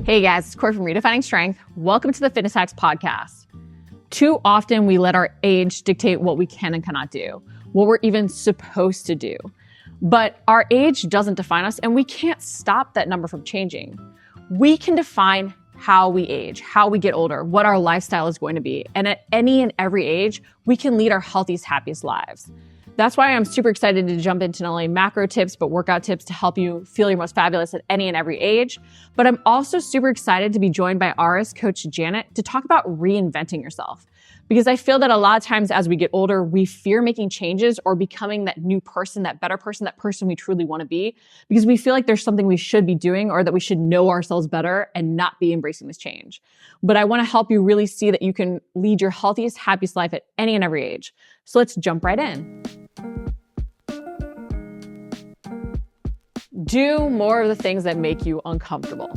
Hey guys, it's Corey from Redefining Strength. Welcome to the Fitness Hacks Podcast. Too often we let our age dictate what we can and cannot do, what we're even supposed to do. But our age doesn't define us, and we can't stop that number from changing. We can define how we age, how we get older, what our lifestyle is going to be. And at any and every age, we can lead our healthiest, happiest lives. That's why I'm super excited to jump into not only macro tips, but workout tips to help you feel your most fabulous at any and every age. But I'm also super excited to be joined by RS coach Janet to talk about reinventing yourself. Because I feel that a lot of times as we get older, we fear making changes or becoming that new person, that better person, that person we truly want to be, because we feel like there's something we should be doing or that we should know ourselves better and not be embracing this change. But I want to help you really see that you can lead your healthiest, happiest life at any and every age. So let's jump right in. Do more of the things that make you uncomfortable.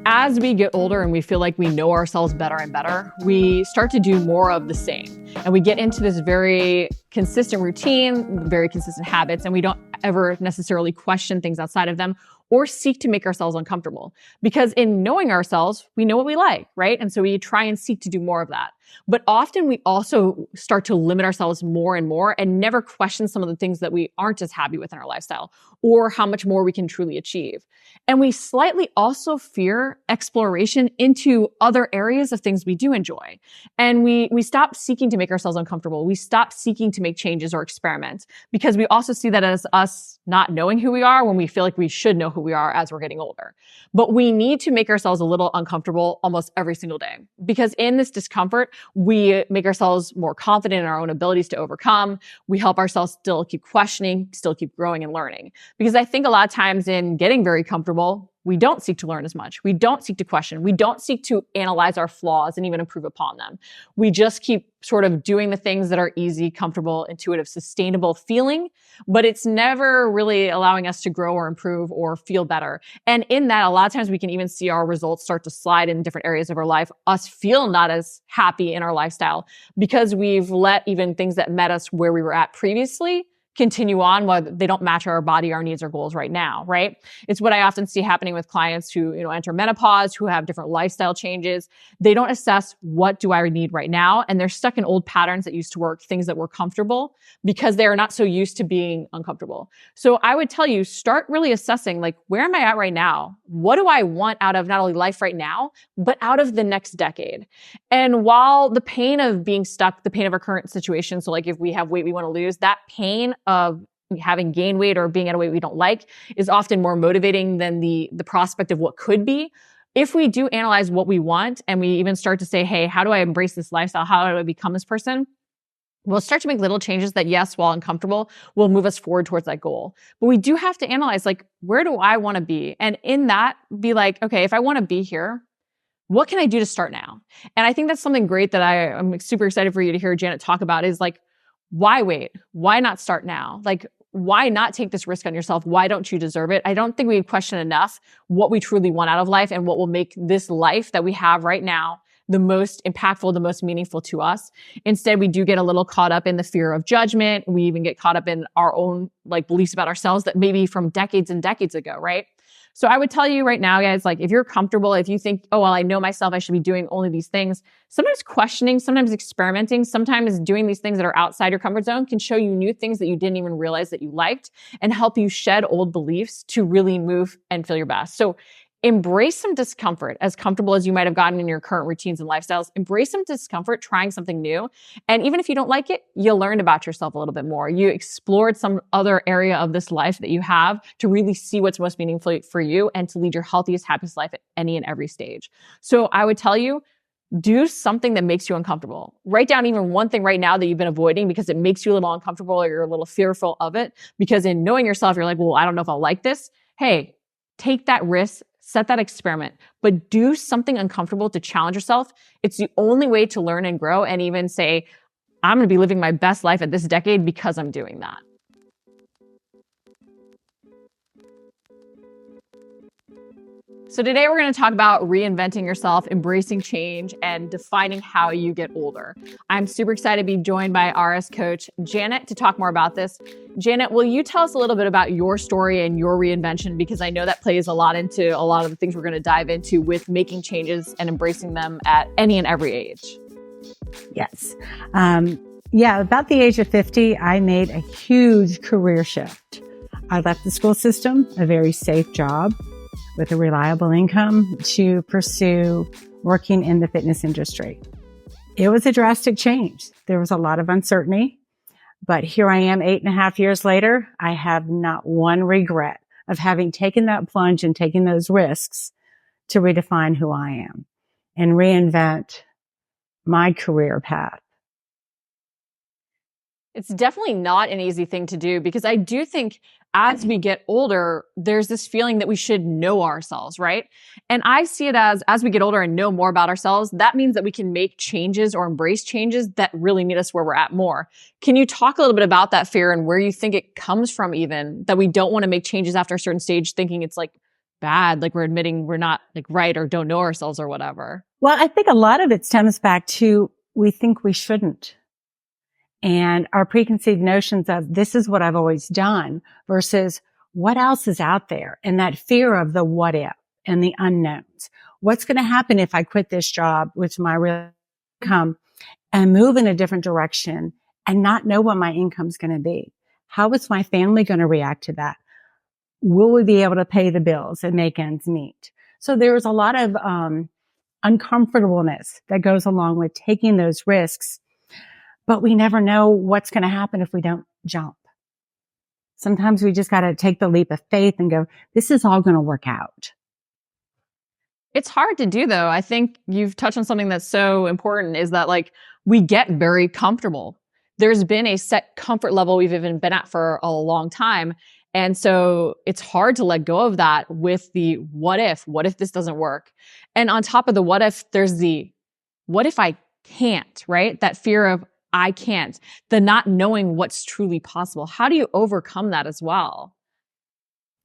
As we get older and we feel like we know ourselves better and better, we start to do more of the same. And we get into this very consistent routine, very consistent habits, and we don't ever necessarily question things outside of them or seek to make ourselves uncomfortable. Because in knowing ourselves, we know what we like, right? And so we try and seek to do more of that. But often we also start to limit ourselves more and more and never question some of the things that we aren't as happy with in our lifestyle or how much more we can truly achieve. And we slightly also fear exploration into other areas of things we do enjoy. And we stop seeking to make ourselves uncomfortable. We stop seeking to make changes or experiment because we also see that as us not knowing who we are when we feel like we should know who we are as we're getting older. But we need to make ourselves a little uncomfortable almost every single day because in this discomfort, we make ourselves more confident in our own abilities to overcome. We help ourselves still keep questioning, still keep growing and learning. Because I think a lot of times in getting very comfortable, we don't seek to learn as much. We don't seek to question. We don't seek to analyze our flaws and even improve upon them. We just keep sort of doing the things that are easy, comfortable, intuitive, sustainable feeling, but it's never really allowing us to grow or improve or feel better. And in that, a lot of times we can even see our results start to slide in different areas of our life, us feel not as happy in our lifestyle because we've let even things that met us where we were at previously continue on while they don't match our body, our needs, or goals right now, right? It's what I often see happening with clients who, enter menopause, who have different lifestyle changes. They don't assess what do I need right now, and they're stuck in old patterns that used to work, things that were comfortable, because they are not so used to being uncomfortable. So I would tell you, start really assessing, like, where am I at right now? What do I want out of not only life right now, but out of the next decade? And while the pain of being stuck, the pain of our current situation, so like if we have weight we want to lose, that pain of having gained weight or being at a weight we don't like is often more motivating than the prospect of what could be. If we do analyze what we want and we even start to say, hey, how do I embrace this lifestyle? How do I become this person? We'll start to make little changes that, yes, while uncomfortable, will move us forward towards that goal. But we do have to analyze, like, where do I want to be? And in that, be like, okay, if I want to be here, what can I do to start now? And I think that's something great that I'm super excited for you to hear Janet talk about is like, why wait? Why not start now? Like, why not take this risk on yourself? Why don't you deserve it? I don't think we question enough what we truly want out of life and what will make this life that we have right now the most impactful, the most meaningful to us. Instead, we do get a little caught up in the fear of judgment. We even get caught up in our own beliefs about ourselves that maybe from decades and decades ago, right? So I would tell you right now, guys, like if you're comfortable, if you think, oh, well, I know myself, I should be doing only these things. Sometimes questioning, sometimes experimenting, sometimes doing these things that are outside your comfort zone can show you new things that you didn't even realize that you liked and help you shed old beliefs to really move and feel your best. So embrace some discomfort, as comfortable as you might have gotten in your current routines and lifestyles. Embrace some discomfort, trying something new. And even if you don't like it, you learned about yourself a little bit more. You explored some other area of this life that you have to really see what's most meaningful for you and to lead your healthiest, happiest life at any and every stage. So I would tell you, do something that makes you uncomfortable. Write down even one thing right now that you've been avoiding because it makes you a little uncomfortable or you're a little fearful of it. Because in knowing yourself, you're like, well, I don't know if I'll like this. Hey, take that risk. Set that experiment, but do something uncomfortable to challenge yourself. It's the only way to learn and grow and even say, I'm going to be living my best life at this decade because I'm doing that. So today we're going to talk about reinventing yourself, embracing change, and defining how you get older. I'm super excited to be joined by RS coach Janet to talk more about this. Janet, will you tell us a little bit about your story and your reinvention? Because I know that plays a lot into a lot of the things we're going to dive into with making changes and embracing them at any and every age. Yes. About the age of 50, I made a huge career shift. I left the school system, a very safe job with a reliable income, to pursue working in the fitness industry. It was a drastic change. There was a lot of uncertainty, but here I am 8.5 years later. I have not one regret of having taken that plunge and taking those risks to redefine who I am and reinvent my career path. It's definitely not an easy thing to do because I do think as we get older, there's this feeling that we should know ourselves, right? And I see it as we get older and know more about ourselves, that means that we can make changes or embrace changes that really meet us where we're at more. Can you talk a little bit about that fear and where you think it comes from, even that we don't want to make changes after a certain stage, thinking it's like bad, like we're admitting we're not like right or don't know ourselves or whatever? Well, I think a lot of it stems back to we think we shouldn't. And our preconceived notions of this is what I've always done versus what else is out there, and that fear of the what if and the unknowns. What's going to happen if I quit this job, which my real income, and move in a different direction and not know what my income's going to be? How is my family going to react to that? Will we be able to pay the bills and make ends meet? So there's a lot of uncomfortableness that goes along with taking those risks. But we never know what's going to happen if we don't jump. Sometimes we just got to take the leap of faith and go, this is all going to work out. It's hard to do, though. I think you've touched on something that's so important, is that like we get very comfortable. There's been a set comfort level we've even been at for a long time. And so it's hard to let go of that with the what if this doesn't work? And on top of the what if, there's the what if I can't, right? That fear of I can't, the not knowing what's truly possible. How do you overcome that as well?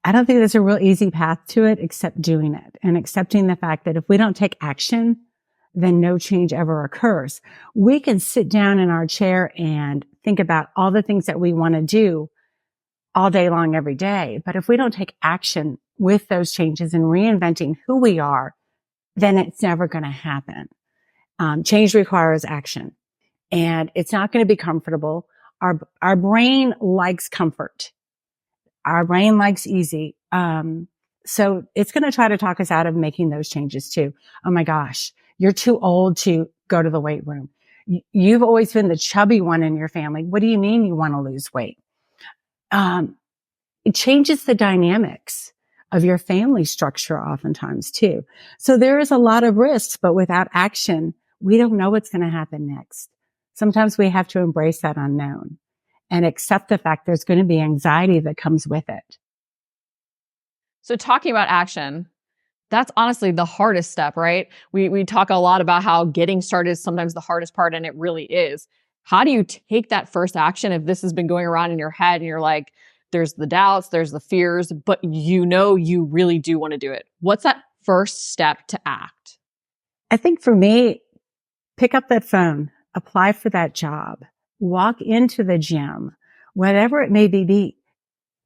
I don't think there's a real easy path to it except doing it and accepting the fact that if we don't take action, then no change ever occurs. We can sit down in our chair and think about all the things that we want to do all day long, every day. But if we don't take action with those changes and reinventing who we are, then it's never going to happen. Change requires action. And it's not going to be comfortable. Our brain likes comfort. Our brain likes easy. So it's going to try to talk us out of making those changes too. Oh my gosh, you're too old to go to the weight room. You've always been the chubby one in your family. What do you mean you want to lose weight? It changes the dynamics of your family structure oftentimes too. So there is a lot of risks, but without action, we don't know what's going to happen next. Sometimes we have to embrace that unknown and accept the fact there's going to be anxiety that comes with it. So talking about action, that's honestly the hardest step, right? We talk a lot about how getting started is sometimes the hardest part, and it really is. How do you take that first action if this has been going around in your head and you're like, there's the doubts, there's the fears, but you know you really do want to do it? What's that first step to act? I think for me, pick up that phone. Apply for that job, walk into the gym, whatever it may be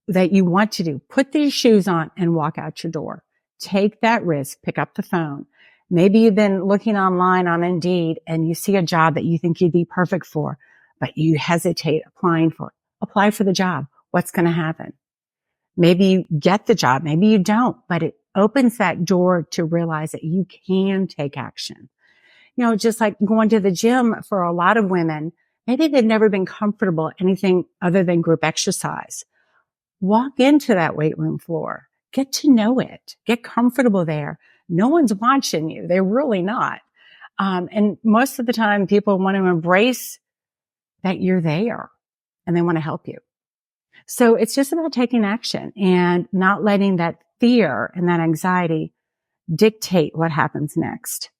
that you want to do. Put these shoes on and walk out your door. Take that risk, pick up the phone. Maybe you've been looking online on Indeed and you see a job that you think you'd be perfect for, but you hesitate applying for it. Apply for the job. What's going to happen? Maybe you get the job, maybe you don't, but it opens that door to realize that you can take action. You know, just like going to the gym for a lot of women, maybe they've never been comfortable anything other than group exercise. Walk into that weight room floor, get to know it, get comfortable there. No one's watching you. They're really not. And most of the time people want to embrace that you're there and they want to help you. So it's just about taking action and not letting that fear and that anxiety dictate what happens next.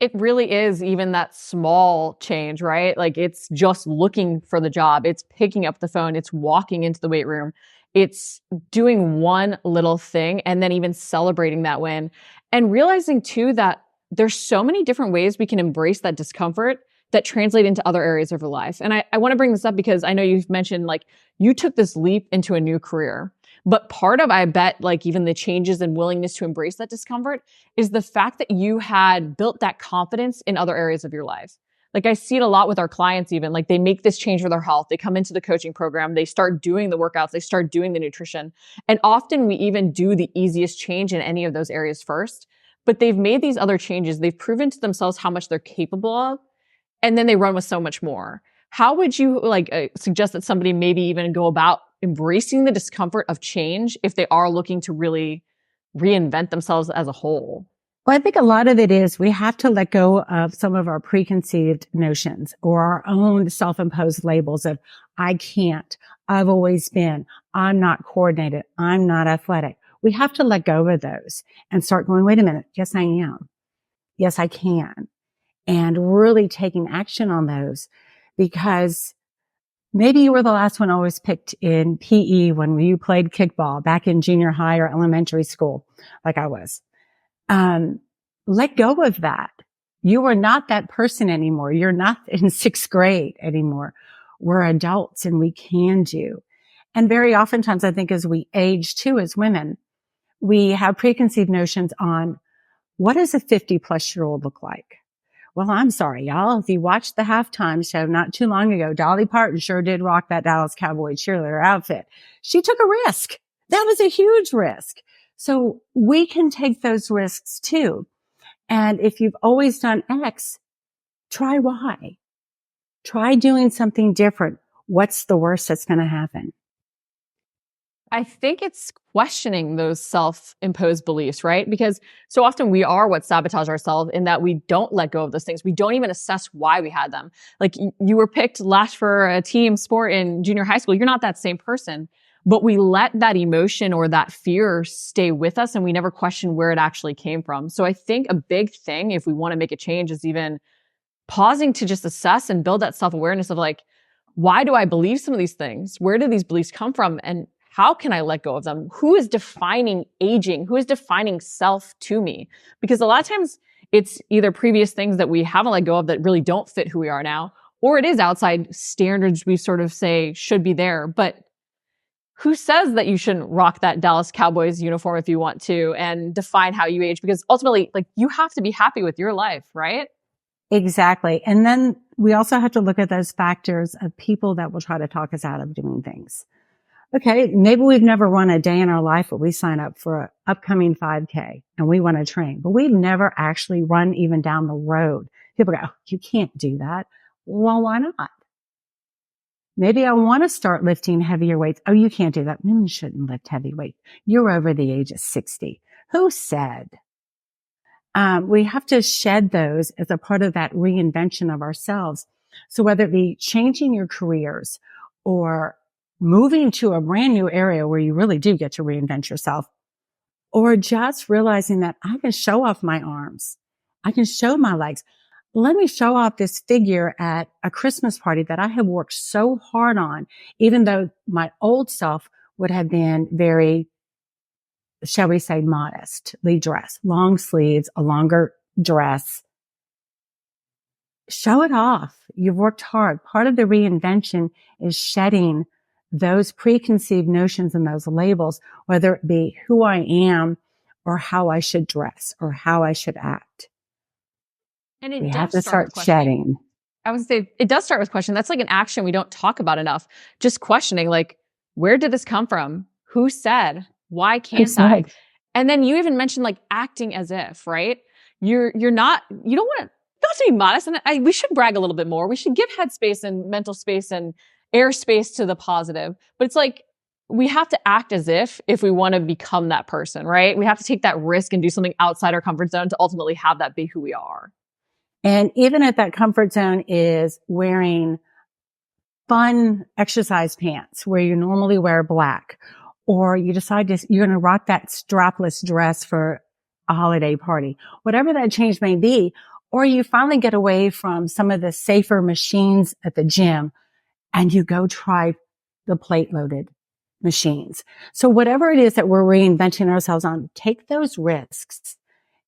It really is even that small change, right? Like it's just looking for the job. It's picking up the phone. It's walking into the weight room. It's doing one little thing and then even celebrating that win and realizing too that there's so many different ways we can embrace that discomfort that translate into other areas of your life. And I want to bring this up because I know you've mentioned like you took this leap into a new career. But part of, I bet, like even the changes and willingness to embrace that discomfort is the fact that you had built that confidence in other areas of your life. Like I see it a lot with our clients, even like they make this change for their health. They come into the coaching program, they start doing the workouts, they start doing the nutrition. And often we even do the easiest change in any of those areas first, but they've made these other changes. They've proven to themselves how much they're capable of. And then they run with so much more. How would you suggest that somebody maybe even go about embracing the discomfort of change if they are looking to really reinvent themselves as a whole? Well, I think a lot of it is we have to let go of some of our preconceived notions or our own self-imposed labels of I can't, I've always been, I'm not coordinated, I'm not athletic. We have to let go of those and start going, wait a minute. Yes, I am. Yes, I can. And really taking action on those because maybe you were the last one always picked in PE when you played kickball back in junior high or elementary school, like I was. Let go of that. You are not that person anymore. You're not in sixth grade anymore. We're adults and we can do. And very oftentimes, I think as we age too, as women, we have preconceived notions on what does a 50-plus-year-old look like? Well, I'm sorry, y'all. If you watched the halftime show not too long ago, Dolly Parton sure did rock that Dallas Cowboy cheerleader outfit. She took a risk. That was a huge risk. So we can take those risks too. And if you've always done X, try Y. Try doing something different. What's the worst that's going to happen? I think it's questioning those self-imposed beliefs, right? Because so often we are what sabotage ourselves in that we don't let go of those things. We don't even assess why we had them. Like you were picked last for a team sport in junior high school. You're not that same person, but we let that emotion or that fear stay with us and we never question where it actually came from. So I think a big thing, if we want to make a change, is even pausing to just assess and build that self-awareness of like, why do I believe some of these things? Where do these beliefs come from? And how can I let go of them? Who is defining aging? Who is defining self to me? Because a lot of times it's either previous things that we haven't let go of that really don't fit who we are now, or it is outside standards we sort of say should be there. But who says that you shouldn't rock that Dallas Cowboys uniform if you want to and define how you age? Because ultimately, like you have to be happy with your life, right? Exactly. And then we also have to look at those factors of people that will try to talk us out of doing things. Okay, maybe we've never run a day in our life, but we sign up for an upcoming 5K and we want to train, but we've never actually run even down the road. People go, oh, you can't do that. Well, why not? Maybe I want to start lifting heavier weights. Oh, you can't do that. Women shouldn't lift heavy weights. You're over the age of 60. Who said? We have to shed those as a part of that reinvention of ourselves. So whether it be changing your careers or moving to a brand new area where you really do get to reinvent yourself, or just realizing that I can show off my arms. I can show my legs. Let me show off this figure at a Christmas party that I have worked so hard on, even though my old self would have been very, shall we say, modestly dressed, long sleeves, a longer dress. Show it off. You've worked hard. Part of the reinvention is shedding those preconceived notions and those labels, whether it be who I am or how I should dress or how I should act. And it We does have to start start shedding. I would say it does start with question. That's like an action we don't talk about enough. Just questioning, like, where did this come from? Who said? Why can't I? And then you even mentioned like acting as if, right? You don't want to be modest. And we should brag a little bit more. We should give headspace and mental space and airspace to the positive. But it's like, we have to act as if we want to become that person, right? We have to take that risk and do something outside our comfort zone to ultimately have that be who we are. And even if that comfort zone is wearing fun exercise pants where you normally wear black, or you decide you're going to rock that strapless dress for a holiday party, whatever that change may be, or you finally get away from some of the safer machines at the gym and you go try the plate loaded. machines. So whatever it is that we're reinventing ourselves on, take those risks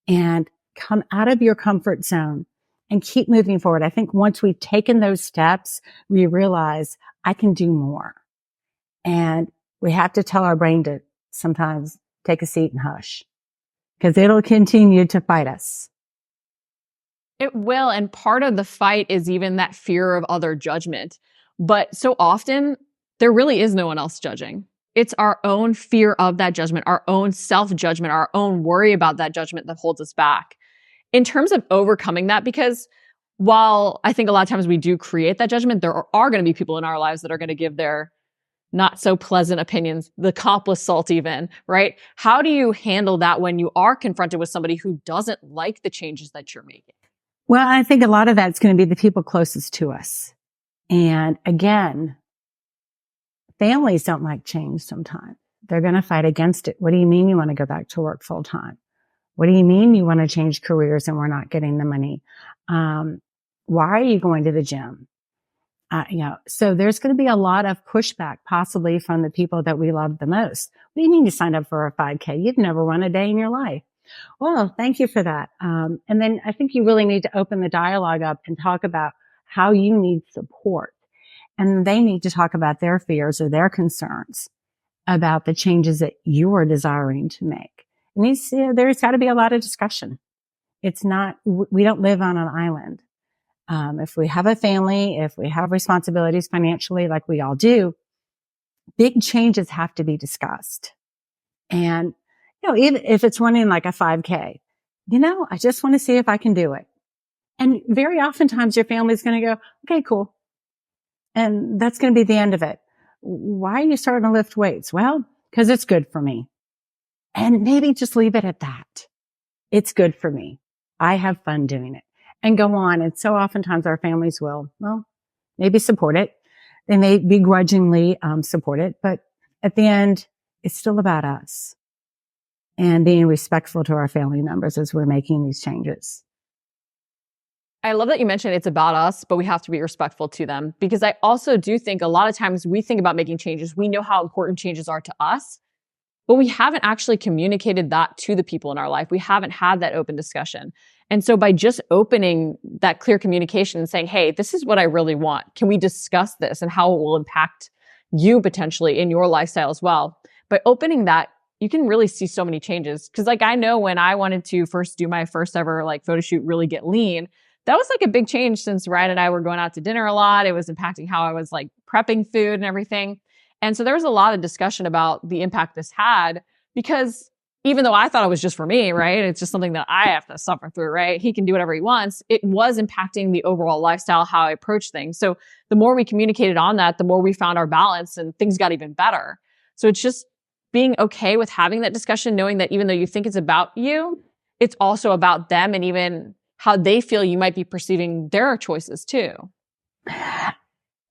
and come out of your comfort zone and keep moving forward. I think once we've taken those steps, we realize I can do more. And we have to tell our brain to sometimes take a seat and hush, because it'll continue to fight us. It will. And part of the fight is even that fear of other judgment. But so often there really is no one else judging. It's our own fear of that judgment, our own self-judgment, our own worry about that judgment that holds us back. In terms of overcoming that, because while I think a lot of times we do create that judgment, there are going to be people in our lives that are going to give their not so pleasant opinions, the cop salt even, right? How do you handle that when you are confronted with somebody who doesn't like the changes that you're making? Well, I think a lot of that's going to be the people closest to us. And again, families don't like change sometimes. They're going to fight against it. What do you mean you want to go back to work full time? What do you mean you want to change careers and we're not getting the money? Why are you going to the gym? So there's going to be a lot of pushback possibly from the people that we love the most. What do you mean you signed up for a 5K? You've never run a day in your life. Well, thank you for that. And then I think you really need to open the dialogue up and talk about how you need support. And they need to talk about their fears or their concerns about the changes that you are desiring to make. And there's got to be a lot of discussion. We don't live on an island. If we have a family, if we have responsibilities financially, like we all do, big changes have to be discussed. And, even if it's running like a 5K, I just want to see if I can do it. And very oftentimes your family's going to go, okay, cool. And that's going to be the end of it. Why are you starting to lift weights? Well, because it's good for me. And maybe just leave it at that. It's good for me. I have fun doing it. And go on. And so oftentimes our families will, maybe support it. They may begrudgingly support it, but at the end, it's still about us and being respectful to our family members as we're making these changes. I love that you mentioned it's about us, but we have to be respectful to them, because I also do think a lot of times we think about making changes. We know how important changes are to us, but we haven't actually communicated that to the people in our life. We haven't had that open discussion. And so by just opening that clear communication and saying, hey, this is what I really want. Can we discuss this and how it will impact you potentially in your lifestyle as well? By opening that, you can really see so many changes. Because I know when I wanted to first do my first ever photo shoot, really get lean, that was a big change, since Ryan and I were going out to dinner a lot. It was impacting how I was prepping food and everything. And so there was a lot of discussion about the impact this had, because even though I thought it was just for me, right? It's just something that I have to suffer through, right? He can do whatever he wants. It was impacting the overall lifestyle, how I approach things. So the more we communicated on that, the more we found our balance and things got even better. So it's just being okay with having that discussion, knowing that even though you think it's about you, it's also about them and even how they feel you might be perceiving their choices too.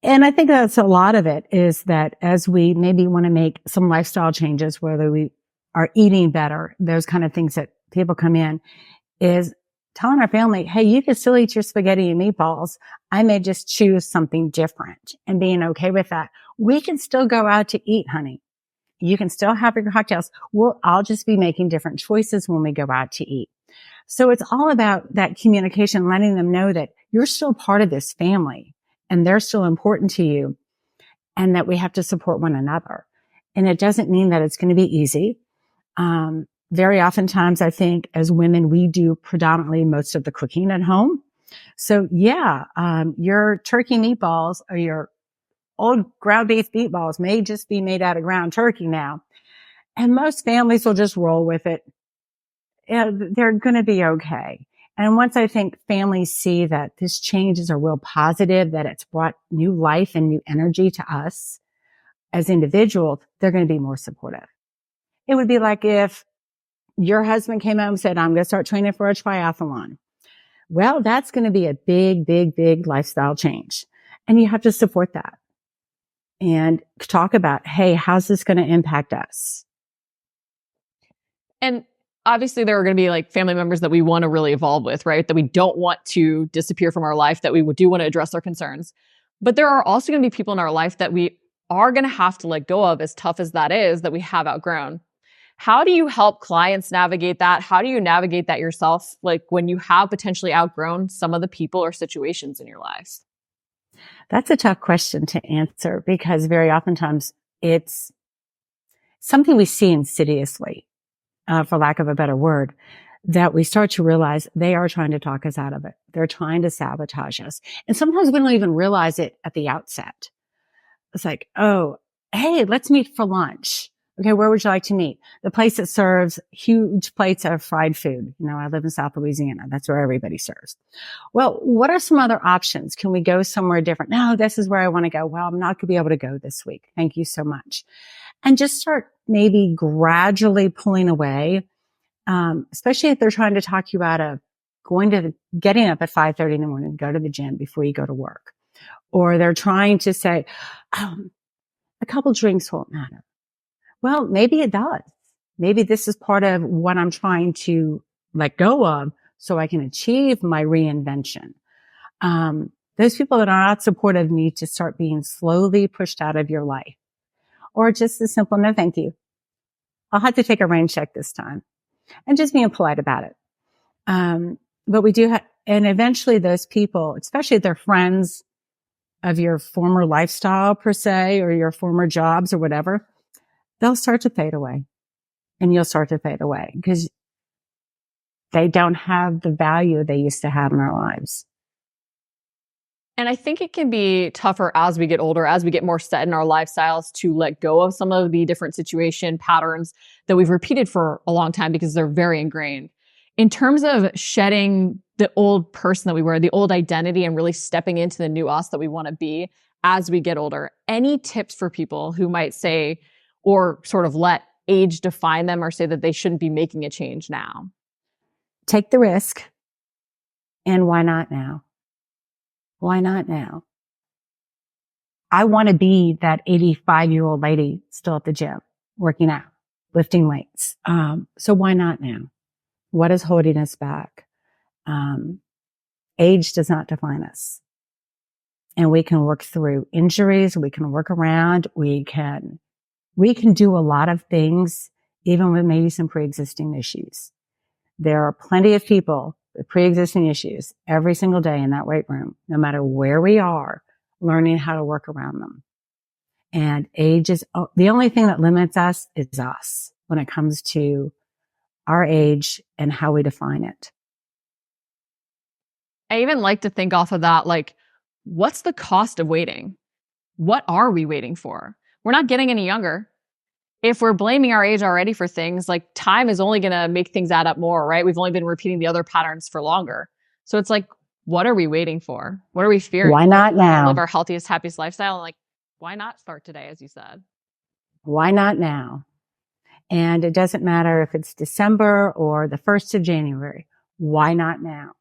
And I think that's a lot of it, is that as we maybe want to make some lifestyle changes, whether we are eating better, those kind of things that people come in, is telling our family, hey, you can still eat your spaghetti and meatballs. I may just choose something different, and being okay with that. We can still go out to eat, honey. You can still have your cocktails. I'll just be making different choices when we go out to eat. So it's all about that communication, letting them know that you're still part of this family and they're still important to you, and that we have to support one another. And it doesn't mean that it's going to be easy. Very oftentimes, I think as women, we do predominantly most of the cooking at home. So your turkey meatballs or your old ground beef meatballs may just be made out of ground turkey now. And most families will just roll with it. They're going to be okay. And once I think families see that this change is a real positive, that it's brought new life and new energy to us as individuals, they're going to be more supportive. It would be like if your husband came home and said, I'm going to start training for a triathlon. Well, that's going to be a big, big, big lifestyle change. And you have to support that and talk about, hey, how's this going to impact us? And obviously there are going to be family members that we want to really evolve with, right? That we don't want to disappear from our life, that we do want to address their concerns. But there are also going to be people in our life that we are going to have to let go of, as tough as that is, that we have outgrown. How do you help clients navigate that? How do you navigate that yourself? Like when you have potentially outgrown some of the people or situations in your lives? That's a tough question to answer because very oftentimes it's something we see insidiously, for lack of a better word, that we start to realize they are trying to talk us out of it. They're trying to sabotage us. And sometimes we don't even realize it at the outset. It's like, oh, hey, let's meet for lunch. Okay, where would you like to meet? The place that serves huge plates of fried food. You know, I live in South Louisiana. That's where everybody serves. Well, what are some other options? Can we go somewhere different? No, this is where I want to go. Well, I'm not going to be able to go this week. Thank you so much. And just start maybe gradually pulling away, especially if they're trying to talk you out of getting up at 5:30 in the morning to go to the gym before you go to work. Or they're trying to say, a couple drinks won't matter. Well, maybe it does. Maybe this is part of what I'm trying to let go of so I can achieve my reinvention. Those people that are not supportive need to start being slowly pushed out of your life. Or just a simple, no, thank you. I'll have to take a rain check this time. And just being polite about it. But we do have, and eventually those people, especially if they're friends of your former lifestyle per se, or your former jobs or whatever, they'll start to fade away and you'll start to fade away because they don't have the value they used to have in our lives. And I think it can be tougher as we get older, as we get more set in our lifestyles, to let go of some of the different situation patterns that we've repeated for a long time because they're very ingrained. In terms of shedding the old person that we were, the old identity, and really stepping into the new us that we want to be as we get older, any tips for people who might say, or sort of let age define them, or say that they shouldn't be making a change now? Take the risk. And why not now? Why not now? I want to be that 85-year-old lady still at the gym, working out, lifting weights. So why not now? What is holding us back? Age does not define us. And we can work through injuries. We can work around. We can do a lot of things, even with maybe some pre-existing issues. There are plenty of people with pre-existing issues every single day in that weight room, no matter where we are, learning how to work around them. And age is the only thing that limits us is us when it comes to our age and how we define it. I even like to think off of that, like, what's the cost of waiting? What are we waiting for? We're not getting any younger. If we're blaming our age already for things, like, time is only going to make things add up more, right? We've only been repeating the other patterns for longer. So it's like, what are we waiting for? What are we fearing? Why not now? Live our healthiest, happiest lifestyle. And like, why not start today, as you said? Why not now? And it doesn't matter if it's December or the 1st of January. Why not now?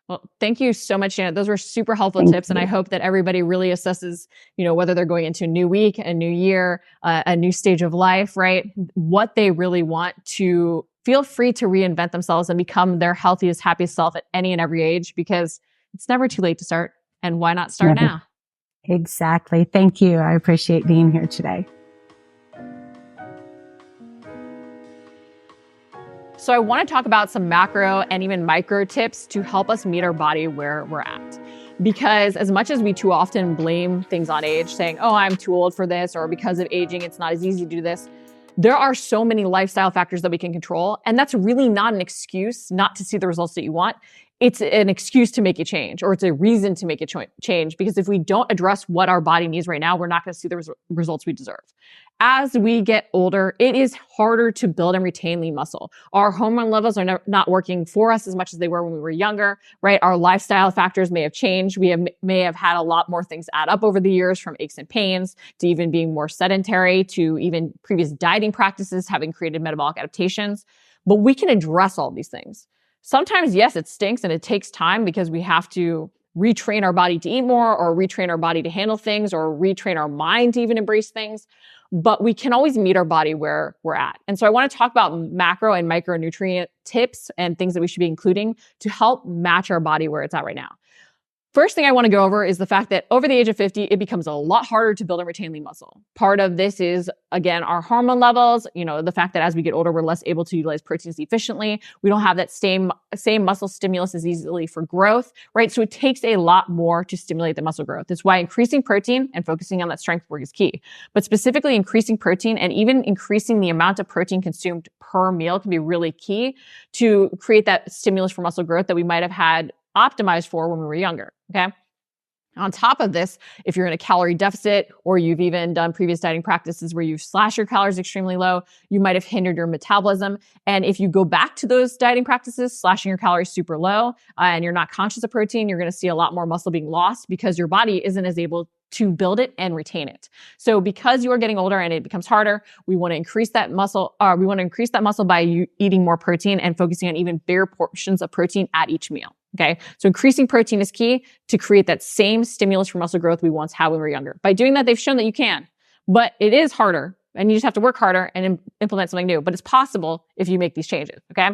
Well, thank you so much, Janet. Those were super helpful tips. And I hope that everybody really assesses, whether they're going into a new week, a new year, a new stage of life, right? What they really want to feel free to reinvent themselves and become their healthiest, happiest self at any and every age, because it's never too late to start. And why not start now? Exactly. Thank you. I appreciate being here today. So I want to talk about some macro and even micro tips to help us meet our body where we're at. Because as much as we too often blame things on age, saying, oh, I'm too old for this, or because of aging, it's not as easy to do this, there are so many lifestyle factors that we can control. And that's really not an excuse not to see the results that you want. It's an excuse to make a change, or it's a reason to make a change. Because if we don't address what our body needs right now, we're not going to see the results we deserve. As we get older, it is harder to build and retain lean muscle. Our hormone levels are not working for us as much as they were when we were younger, right? Our lifestyle factors may have changed. We may have had a lot more things add up over the years, from aches and pains to even being more sedentary, to even previous dieting practices having created metabolic adaptations. But we can address all these things. Sometimes, yes, it stinks and it takes time because we have to retrain our body to eat more, or retrain our body to handle things, or retrain our mind to even embrace things. But we can always meet our body where we're at. And so I want to talk about macro and micronutrient tips and things that we should be including to help match our body where it's at right now. First thing I want to go over is the fact that over the age of 50, it becomes a lot harder to build and retain lean muscle. Part of this is, again, our hormone levels, the fact that as we get older, we're less able to utilize proteins efficiently. We don't have that same muscle stimulus as easily for growth, right? So it takes a lot more to stimulate the muscle growth. That's why increasing protein and focusing on that strength work is key. But specifically increasing protein and even increasing the amount of protein consumed per meal can be really key to create that stimulus for muscle growth that we might have had optimized for when we were younger, okay? On top of this, if you're in a calorie deficit or you've even done previous dieting practices where you've slashed your calories extremely low, you might have hindered your metabolism. And if you go back to those dieting practices, slashing your calories super low, and you're not conscious of protein, you're going to see a lot more muscle being lost because your body isn't as able to build it and retain it. So because you are getting older and it becomes harder, we want to increase that muscle, by eating more protein and focusing on even bigger portions of protein at each meal. Okay. So increasing protein is key to create that same stimulus for muscle growth we once had when we were younger. By doing that, they've shown that you can, but it is harder and you just have to work harder and implement something new, but it's possible if you make these changes. Okay.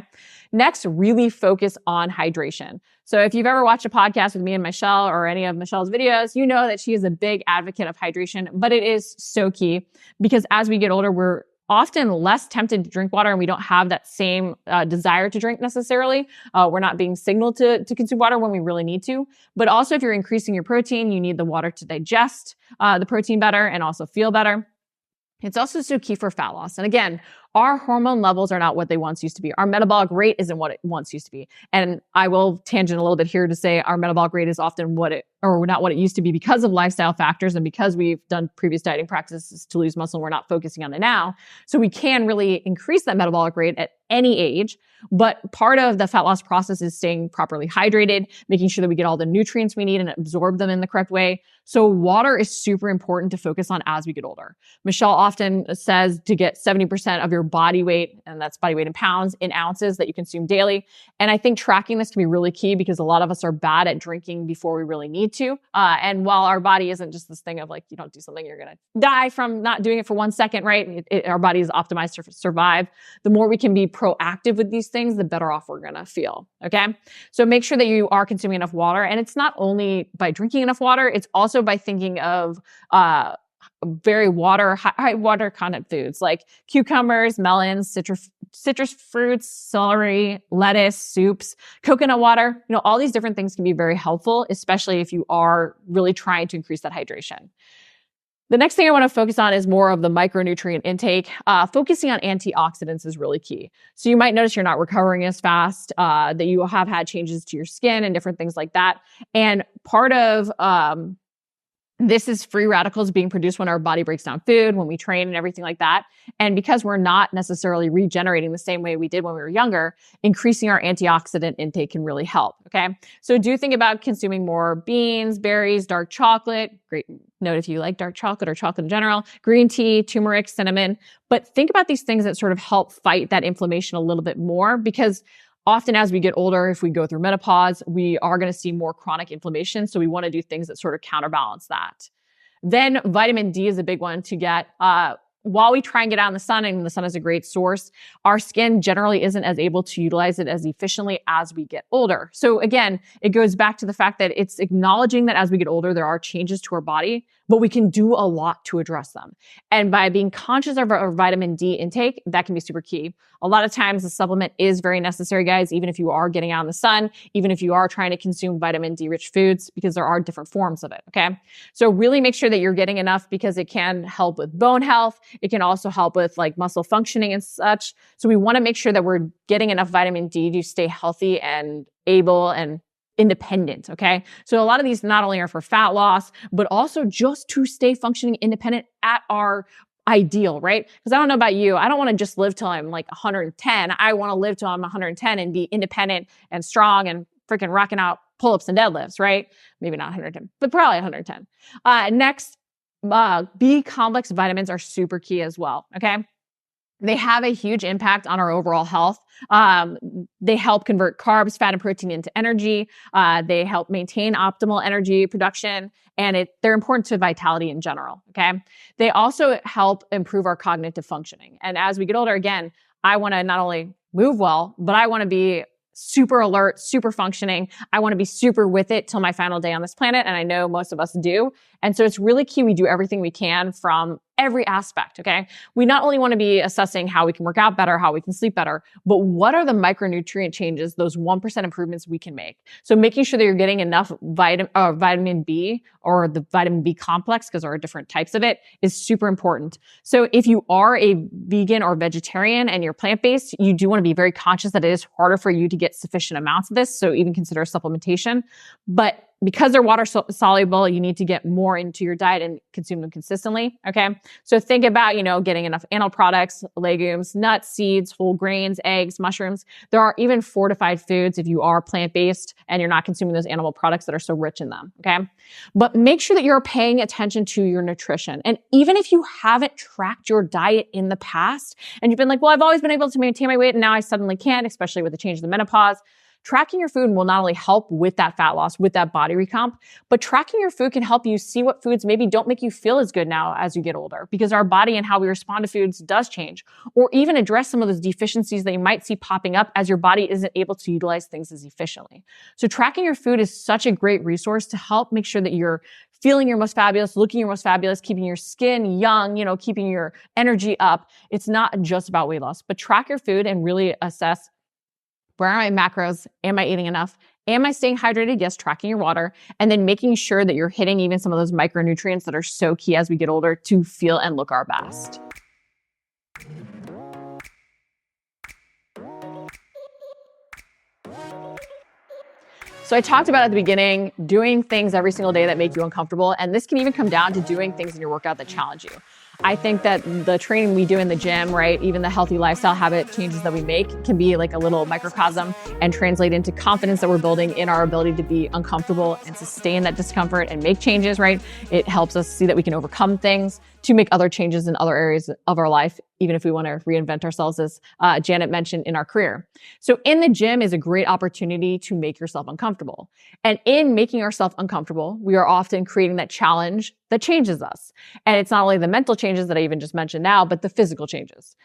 Next, really focus on hydration. So if you've ever watched a podcast with me and Michelle or any of Michelle's videos, you know that she is a big advocate of hydration, but it is so key because as we get older, we're often less tempted to drink water and we don't have that same desire to drink necessarily. We're not being signaled to consume water when we really need to. But also if you're increasing your protein, you need the water to digest the protein better and also feel better. It's also so key for fat loss. And again, our hormone levels are not what they once used to be. Our metabolic rate isn't what it once used to be. And I will tangent a little bit here to say our metabolic rate is often not what it used to be because of lifestyle factors and because we've done previous dieting practices to lose muscle. We're not focusing on it now. So we can really increase that metabolic rate at any age. But part of the fat loss process is staying properly hydrated, making sure that we get all the nutrients we need and absorb them in the correct way. So water is super important to focus on as we get older. Michelle often says to get 70% of your body weight, and that's body weight in pounds, in ounces that you consume daily. And I think tracking this can be really key because a lot of us are bad at drinking before we really need to. And while our body isn't just this thing of like, you don't do something, you're going to die from not doing it for 1 second, right? Our body is optimized to survive. The more we can be proactive with these things, the better off we're going to feel. Okay. So make sure that you are consuming enough water. And it's not only by drinking enough water, it's also by thinking of, very high water content foods like cucumbers, melons, citrus fruits, celery, lettuce, soups, coconut water. All these different things can be very helpful, especially if you are really trying to increase that hydration. The next thing I want to focus on is more of the micronutrient intake. Focusing on antioxidants is really key. So you might notice you're not recovering as fast, that you have had changes to your skin and different things like that. And part of this is free radicals being produced when our body breaks down food, when we train and everything like that. And because we're not necessarily regenerating the same way we did when we were younger, increasing our antioxidant intake can really help. Okay. So do think about consuming more beans, berries, dark chocolate. Great note if you like dark chocolate or chocolate in general, green tea, turmeric, cinnamon. But think about these things that sort of help fight that inflammation a little bit more because often as we get older, if we go through menopause, we are going to see more chronic inflammation. So we want to do things that sort of counterbalance that. Then vitamin D is a big one to get. While we try and get out in the sun, and the sun is a great source, our skin generally isn't as able to utilize it as efficiently as we get older. So again, it goes back to the fact that it's acknowledging that as we get older, there are changes to our body, but we can do a lot to address them. And by being conscious of our vitamin D intake, that can be super key. A lot of times the supplement is very necessary, guys, even if you are getting out in the sun, even if you are trying to consume vitamin D rich foods, because there are different forms of it. Okay. So really make sure that you're getting enough because it can help with bone health. It can also help with like muscle functioning and such. So we want to make sure that we're getting enough vitamin D to stay healthy and able and independent. Okay. So a lot of these not only are for fat loss, but also just to stay functioning independent at our ideal, right? Because I don't know about you. I don't want to just live till I'm like 110. I want to live till I'm 110 and be independent and strong and freaking rocking out pull-ups and deadlifts, right? Maybe not 110, but probably 110. Next, B complex vitamins are super key as well. Okay. They have a huge impact on our overall health. They help convert carbs, fat, and protein into energy. They help maintain optimal energy production, and they're important to vitality in general. Okay. They also help improve our cognitive functioning. And as we get older, again, I want to not only move well, but I want to be super alert, super functioning. I want to be super with it till my final day on this planet. And I know most of us do. And so it's really key we do everything we can from every aspect, okay? We not only want to be assessing how we can work out better, how we can sleep better, but what are the micronutrient changes, those 1% improvements we can make? So making sure that you're getting enough vitamin B or the vitamin B complex, because there are different types of it, is super important. So if you are a vegan or vegetarian and you're plant-based, you do want to be very conscious that it is harder for you to get sufficient amounts of this. So even consider supplementation. But because they're water soluble, you need to get more into your diet and consume them consistently. Okay. So think about, getting enough animal products, legumes, nuts, seeds, whole grains, eggs, mushrooms. There are even fortified foods if you are plant-based and you're not consuming those animal products that are so rich in them. Okay. But make sure that you're paying attention to your nutrition. And even if you haven't tracked your diet in the past and you've been like, well, I've always been able to maintain my weight and now I suddenly can't, especially with the change of the menopause. Tracking your food will not only help with that fat loss, with that body recomp, but tracking your food can help you see what foods maybe don't make you feel as good now as you get older, because our body and how we respond to foods does change, or even address some of those deficiencies that you might see popping up as your body isn't able to utilize things as efficiently. So tracking your food is such a great resource to help make sure that you're feeling your most fabulous, looking your most fabulous, keeping your skin young, keeping your energy up. It's not just about weight loss, but track your food and really assess, where are my macros? Am I eating enough? Am I staying hydrated? Yes, tracking your water. And then making sure that you're hitting even some of those micronutrients that are so key as we get older to feel and look our best. So I talked about at the beginning, doing things every single day that make you uncomfortable. And this can even come down to doing things in your workout that challenge you. I think that the training we do in the gym, right, even the healthy lifestyle habit changes that we make can be like a little microcosm and translate into confidence that we're building in our ability to be uncomfortable and sustain that discomfort and make changes, right? It helps us see that we can overcome things to make other changes in other areas of our life, even if we want to reinvent ourselves, as Janet mentioned, in our career. So in the gym is a great opportunity to make yourself uncomfortable. And in making ourselves uncomfortable, we are often creating that challenge that changes us. And it's not only the mental changes that I even just mentioned now, but the physical changes.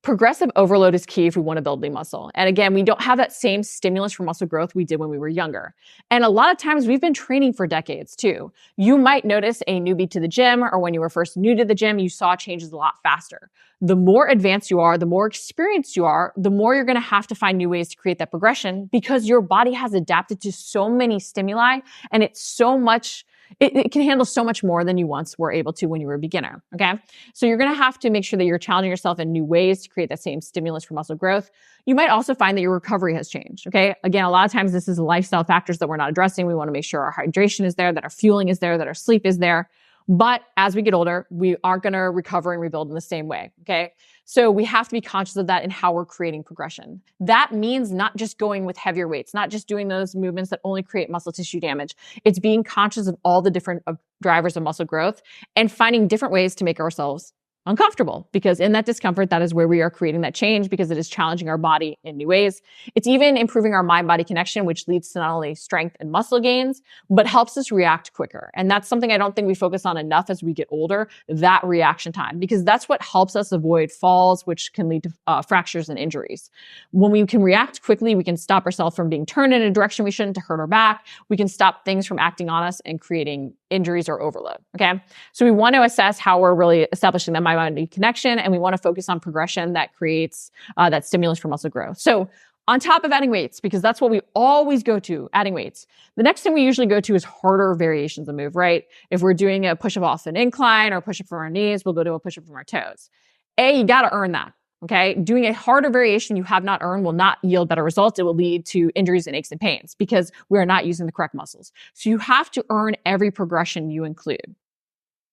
Progressive overload is key if we want to build lean muscle. And again, we don't have that same stimulus for muscle growth we did when we were younger. And a lot of times we've been training for decades too. You might notice a newbie to the gym, or when you were first new to the gym, you saw changes a lot faster. The more advanced you are, the more experienced you are, the more you're going to have to find new ways to create that progression, because your body has adapted to so many stimuli and it's so much. It can handle so much more than you once were able to when you were a beginner, okay? So you're gonna have to make sure that you're challenging yourself in new ways to create that same stimulus for muscle growth. You might also find that your recovery has changed, okay? Again, a lot of times this is lifestyle factors that we're not addressing. We wanna make sure our hydration is there, that our fueling is there, that our sleep is there. But as we get older, we aren't going to recover and rebuild in the same way, okay? So we have to be conscious of that in how we're creating progression. That means not just going with heavier weights, not just doing those movements that only create muscle tissue damage. It's being conscious of all the different drivers of muscle growth and finding different ways to make ourselves uncomfortable, because in that discomfort, that is where we are creating that change, because it is challenging our body in new ways. It's even improving our mind-body connection, which leads to not only strength and muscle gains, but helps us react quicker. And that's something I don't think we focus on enough as we get older, that reaction time, because that's what helps us avoid falls, which can lead to fractures and injuries. When we can react quickly, we can stop ourselves from being turned in a direction we shouldn't to hurt our back. We can stop things from acting on us and creating injuries or overload, okay? So we want to assess how we're really establishing that mind-body connection, and we want to focus on progression that creates that stimulus for muscle growth. So on top of adding weights, because that's what we always go to, adding weights, the next thing we usually go to is harder variations of move, right? If we're doing a push-up off an incline or push-up from our knees, we'll go to a push-up from our toes. You got to earn that. Okay. Doing a harder variation you have not earned will not yield better results. It will lead to injuries and aches and pains because we are not using the correct muscles. So you have to earn every progression you include.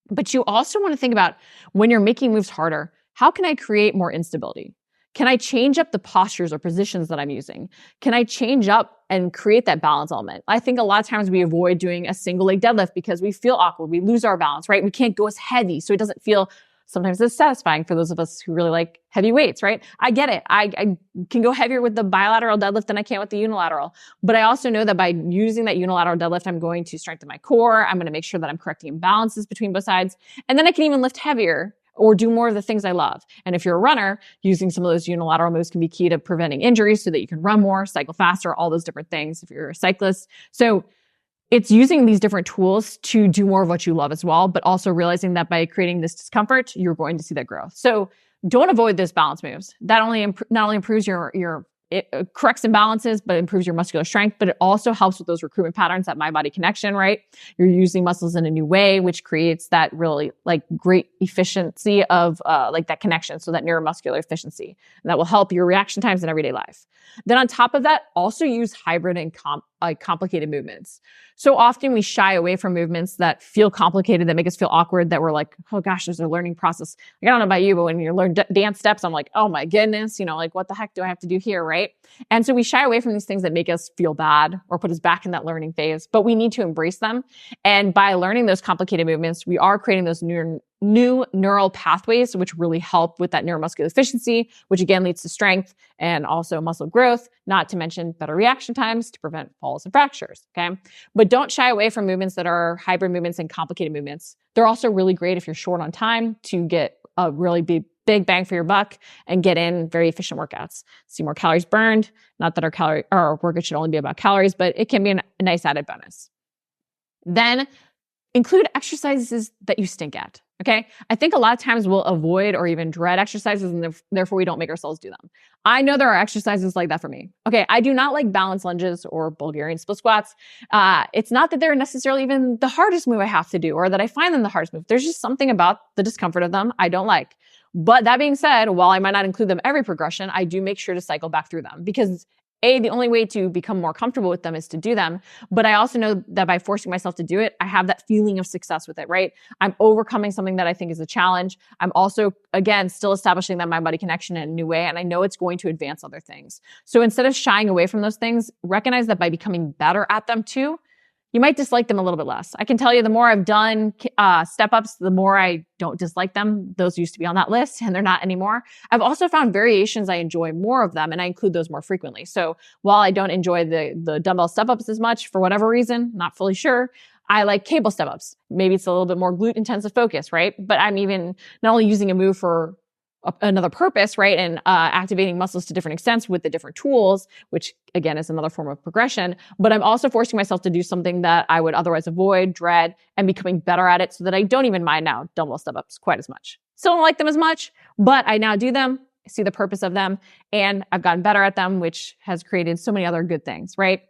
But you also want to think about, when you're making moves harder, how can I create more instability? Can I change up the postures or positions that I'm using? Can I change up and create that balance element? I think a lot of times we avoid doing a single leg deadlift because we feel awkward. We lose our balance, right? We can't go as heavy, so it doesn't feel sometimes it's satisfying for those of us who really like heavy weights, right? I get it. I can go heavier with the bilateral deadlift than I can with the unilateral. But I also know that by using that unilateral deadlift, I'm going to strengthen my core. I'm going to make sure that I'm correcting imbalances between both sides. And then I can even lift heavier or do more of the things I love. And if you're a runner, using some of those unilateral moves can be key to preventing injuries so that you can run more, cycle faster, all those different things if you're a cyclist. So it's using these different tools to do more of what you love as well, but also realizing that by creating this discomfort, you're going to see that growth. So don't avoid those balance moves. That not only improves it corrects imbalances, but improves your muscular strength, but it also helps with those recruitment patterns, that mind-body connection, right? You're using muscles in a new way, which creates that really like great efficiency of like that connection. So that neuromuscular efficiency, and that will help your reaction times in everyday life. Then on top of that, also use hybrid and complicated movements. So often we shy away from movements that feel complicated, that make us feel awkward, that we're like, oh gosh, there's a learning process. Like, I don't know about you, but when you learn dance steps, I'm like, oh my goodness, like what the heck do I have to do here, right? And so we shy away from these things that make us feel bad or put us back in that learning phase, but we need to embrace them. And by learning those complicated movements, we are creating those new neural pathways, which really help with that neuromuscular efficiency, which again leads to strength and also muscle growth, not to mention better reaction times to prevent falls and fractures, okay? But don't shy away from movements that are hybrid movements and complicated movements. They're also really great if you're short on time to get a really big bang for your buck and get in very efficient workouts. See more calories burned. Not that our workout should only be about calories, but it can be a nice added bonus. Then include exercises that you stink at. Okay. I think a lot of times we'll avoid or even dread exercises, and therefore we don't make ourselves do them. I know there are exercises like that for me. Okay. I do not like balance lunges or Bulgarian split squats. It's not that they're necessarily even the hardest move I have to do or that I find them the hardest move. There's just something about the discomfort of them I don't like. But that being said, while I might not include them every progression, I do make sure to cycle back through them because the only way to become more comfortable with them is to do them. But I also know that by forcing myself to do it, I have that feeling of success with it, right? I'm overcoming something that I think is a challenge. I'm also, again, still establishing that mind-body connection in a new way. And I know it's going to advance other things. So instead of shying away from those things, recognize that by becoming better at them too, you might dislike them a little bit less. I can tell you the more I've done step-ups, the more I don't dislike them. Those used to be on that list and they're not anymore. I've also found variations I enjoy more of them and I include those more frequently. So while I don't enjoy the dumbbell step-ups as much for whatever reason, not fully sure, I like cable step-ups. Maybe it's a little bit more glute intensive focus, right? But I'm even not only using a move for another purpose, right? And activating muscles to different extents with the different tools, which again is another form of progression. But I'm also forcing myself to do something that I would otherwise avoid, dread, and becoming better at it so that I don't even mind now dumbbell step-ups quite as much. Still don't like them as much, but I now do them, see the purpose of them, and I've gotten better at them, which has created so many other good things, right?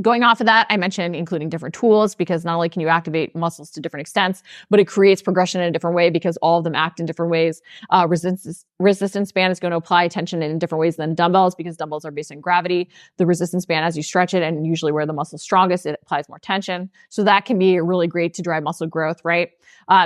Going off of that, I mentioned including different tools because not only can you activate muscles to different extents, but it creates progression in a different way because all of them act in different ways. Resistance band is going to apply tension in different ways than dumbbells because dumbbells are based on gravity. The resistance band, as you stretch it and usually where the muscle's strongest, it applies more tension. So that can be really great to drive muscle growth, right?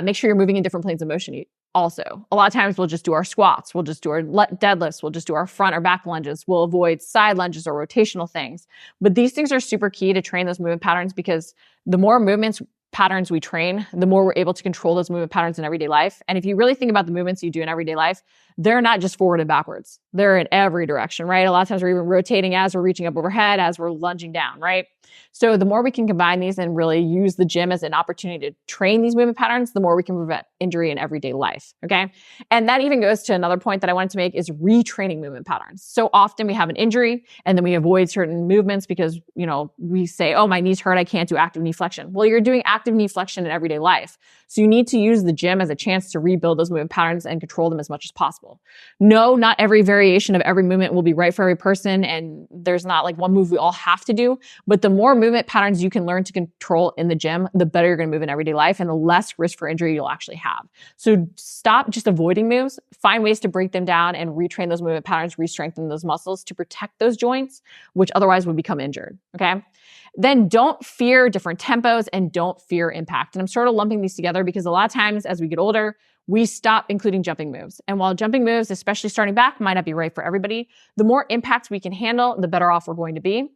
Make sure you're moving in different planes of motion. Also, a lot of times we'll just do our squats, we'll just do our deadlifts, we'll just do our front or back lunges, we'll avoid side lunges or rotational things. But these things are super key to train those movement patterns because the more movements patterns we train, the more we're able to control those movement patterns in everyday life. And if you really think about the movements you do in everyday life, they're not just forward and backwards. They're in every direction, right? A lot of times we're even rotating as we're reaching up overhead, as we're lunging down, right? So the more we can combine these and really use the gym as an opportunity to train these movement patterns, the more we can prevent injury in everyday life, okay? And that even goes to another point that I wanted to make is retraining movement patterns. So often we have an injury and then we avoid certain movements because, we say, oh, my knees hurt, I can't do active knee flexion. Well, you're doing active knee flexion in everyday life. So you need to use the gym as a chance to rebuild those movement patterns and control them as much as possible. No, not every variation of every movement will be right for every person. And there's not like one move we all have to do, but the more movement patterns you can learn to control in the gym, the better you're going to move in everyday life and the less risk for injury you'll actually have. So stop just avoiding moves, find ways to break them down and retrain those movement patterns, re-strengthen those muscles to protect those joints, which otherwise would become injured. Okay. Then don't fear different tempos and don't fear impact. And I'm sort of lumping these together because a lot of times as we get older, we stop including jumping moves. And while jumping moves, especially starting back, might not be right for everybody, the more impact we can handle, the better off we're going to be.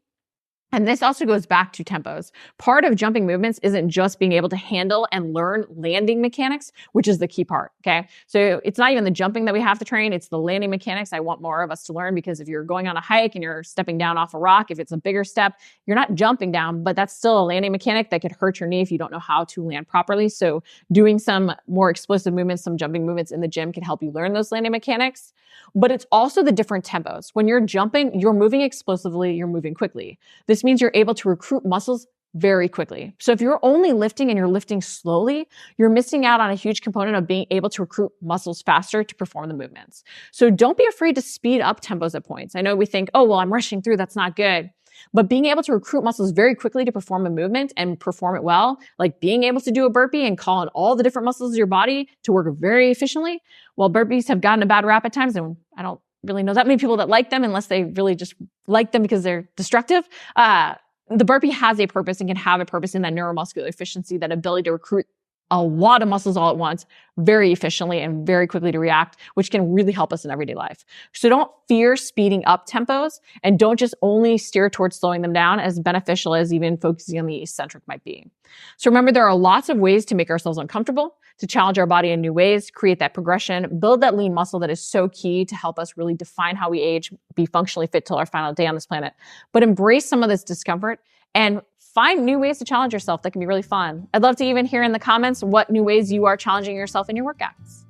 And this also goes back to tempos. Part of jumping movements isn't just being able to handle and learn landing mechanics, which is the key part, okay? So it's not even the jumping that we have to train, it's the landing mechanics I want more of us to learn, because if you're going on a hike and you're stepping down off a rock, if it's a bigger step, you're not jumping down, but that's still a landing mechanic that could hurt your knee if you don't know how to land properly. So doing some more explosive movements, some jumping movements in the gym can help you learn those landing mechanics. But it's also the different tempos. When you're jumping, you're moving explosively, you're moving quickly. This means you're able to recruit muscles very quickly. So if you're only lifting and you're lifting slowly, you're missing out on a huge component of being able to recruit muscles faster to perform the movements. So don't be afraid to speed up tempos at points. I know we think, oh, well, I'm rushing through, that's not good. But being able to recruit muscles very quickly to perform a movement and perform it well, like being able to do a burpee and call on all the different muscles of your body to work very efficiently. Well, burpees have gotten a bad rap at times, and I don't really know that many people that like them unless they really just like them because they're destructive. The burpee has a purpose and can have a purpose in that neuromuscular efficiency, that ability to recruit a lot of muscles all at once very efficiently and very quickly to react, which can really help us in everyday life. So don't fear speeding up tempos, and don't just only steer towards slowing them down, as beneficial as even focusing on the eccentric might be. So remember, there are lots of ways to make ourselves uncomfortable, to challenge our body in new ways, create that progression, build that lean muscle that is so key to help us really define how we age, be functionally fit till our final day on this planet. But embrace some of this discomfort and find new ways to challenge yourself that can be really fun. I'd love to even hear in the comments what new ways you are challenging yourself in your workouts.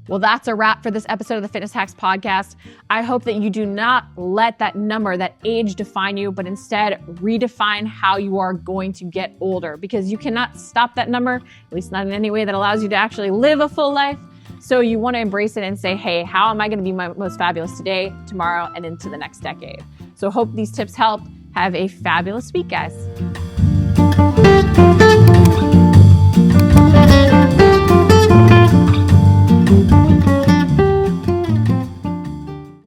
Well, that's a wrap for this episode of the Fitness Hacks podcast. I hope that you do not let that number, that age, define you, but instead redefine how you are going to get older, because you cannot stop that number, at least not in any way that allows you to actually live a full life. So you want to embrace it and say, hey, how am I going to be my most fabulous today, tomorrow, and into the next decade? So hope these tips help. Have a fabulous week, guys.